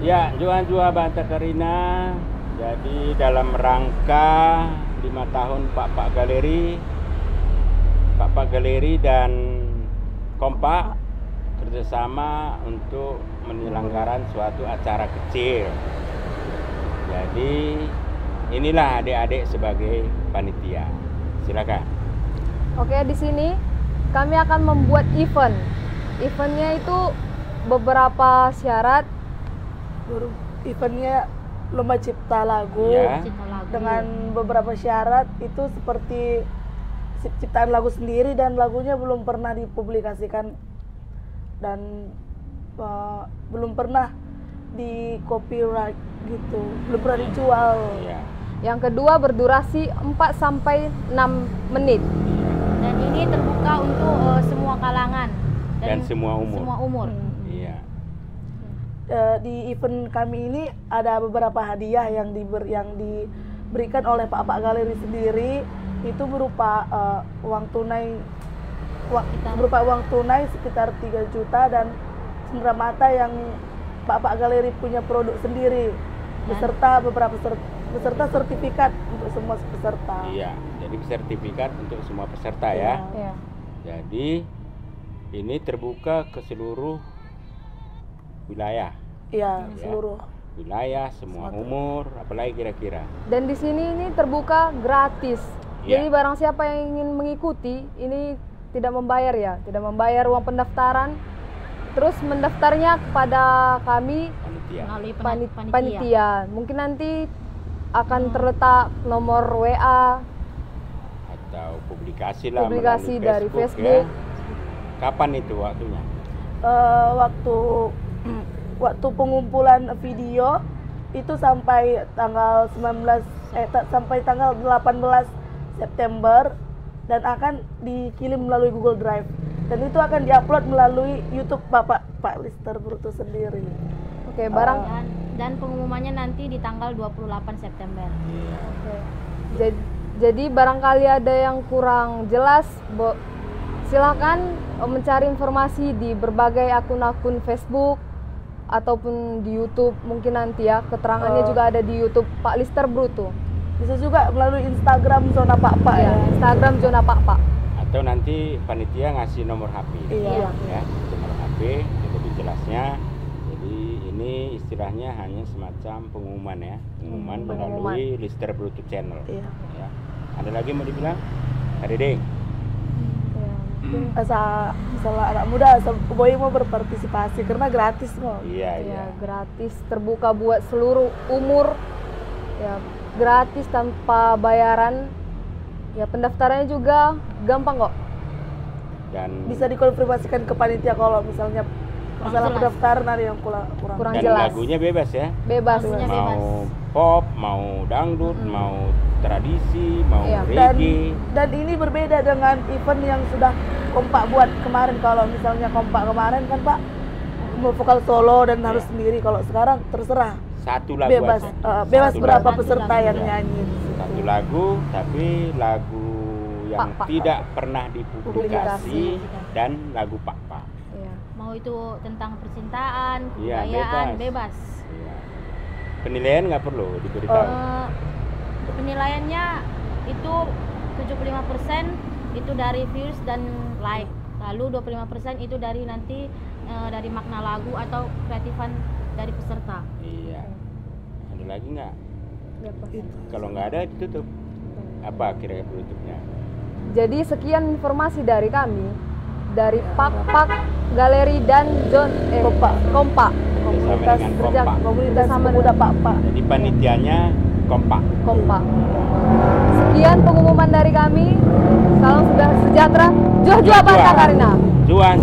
Ya, Jua Banta Karina. Jadi dalam rangka 5 tahun Pak Galeri dan Kompak kerjasama untuk menyelenggarakan suatu acara kecil. Jadi inilah adik-adik sebagai panitia. Silakan. Oke, di sini kami akan membuat event. Eventnya itu beberapa syarat. Eventnya lomba cipta lagu, Ya. dengan beberapa syarat itu seperti ciptaan lagu sendiri dan lagunya belum pernah dipublikasikan dan belum pernah di copyright gitu, belum pernah dijual. Ya. Yang kedua berdurasi 4 sampai 6 menit. Dan ini terbuka untuk semua kalangan Dan semua umur. Semua umur. Iya. Di event kami ini ada beberapa hadiah yang diberikan oleh Pak Galeri sendiri, itu berupa uang tunai sekitar 3 juta dan cendera mata yang Pak Galeri punya produk sendiri beserta beserta sertifikat untuk semua peserta. Iya, jadi sertifikat untuk semua peserta ya. Ya. Jadi ini terbuka ke seluruh wilayah. Iya, Ya. seluruh. Wilayah, semua umur, apalagi kira-kira. Dan di sini ini terbuka gratis. Ya. Jadi barang siapa yang ingin mengikuti ini tidak membayar ya, tidak membayar uang pendaftaran. Terus mendaftarnya kepada kami Panitia. Melalui panitia. Mungkin nanti akan terletak nomor WA, Atau publikasi lah publikasi melalui dari ya. Facebook. Kapan itu waktunya? Waktu pengumpulan video itu sampai tanggal 18 September dan akan dikirim melalui Google Drive dan itu akan diupload melalui YouTube Pak Lister Bruto sendiri. Oke, barang dan pengumumannya nanti di tanggal 28 September. Iya. Oke. Jadi barangkali ada yang kurang jelas, silakan mencari informasi di berbagai akun-akun Facebook ataupun di YouTube mungkin nanti ya. Keterangannya juga ada di YouTube Pak Lister Bruto. Bisa juga melalui Instagram Zona Pak Ya, Instagram Zona Pak. Atau nanti panitia ngasih nomor HP. Iya. Ya, nomor HP lebih jelasnya. Jadi ini istilahnya hanya semacam pengumuman ya, pengumuman melalui Lister Bruto Channel. Iya. Ya. Ada lagi mau dibilang? Ada deh. Salah anak muda, boy mau berpartisipasi karena gratis kok. Iya, iya. Ya, gratis, terbuka buat seluruh umur. Ya, gratis tanpa bayaran. Ya, pendaftarannya juga gampang kok. Dan Bisa dikonfirmasikan ke panitia kalau misalnya masalah jelas. pendaftaran ada yang kurang. Kurang dan jelas. lagunya bebas ya. Bebas. Lagunya Mau pop, mau dangdut, mau tradisi, mau Iya. reggae. Dan ini berbeda dengan event yang sudah Kompak buat kemarin. Kalau misalnya Kompak kemarin kan Pak mau vokal solo dan harus sendiri. Kalau sekarang terserah, Satu lagu bebas aja. bebas Satu berapa lagu. peserta yang Iya. nyanyi. Satu lagu, tapi lagu yang Pak. tidak pernah dipublikasi Publikasi. dan lagu Pak. Iya. Mau itu tentang percintaan, Iya, kebudayaan, bebas. bebas. Iya. Penilaian nggak perlu diberitahu. Penilaiannya itu 75% itu dari views dan like. Lalu 25% itu dari nanti dari makna lagu atau kreatifan dari peserta. Iya. Ada lagi nggak? Berapa? Kalau nggak ada ditutup. Apa kira-kira penutupnya? Jadi sekian informasi dari kami, dari Pak Galeri dan Kompak. Bersama dengan Kompak. Komunitas Bersama pemuda dengan Pak. Jadi panitianya Kompak. Sekian pengumuman dari kami. Salam sejahtera. Jua Banta Karina. Jua.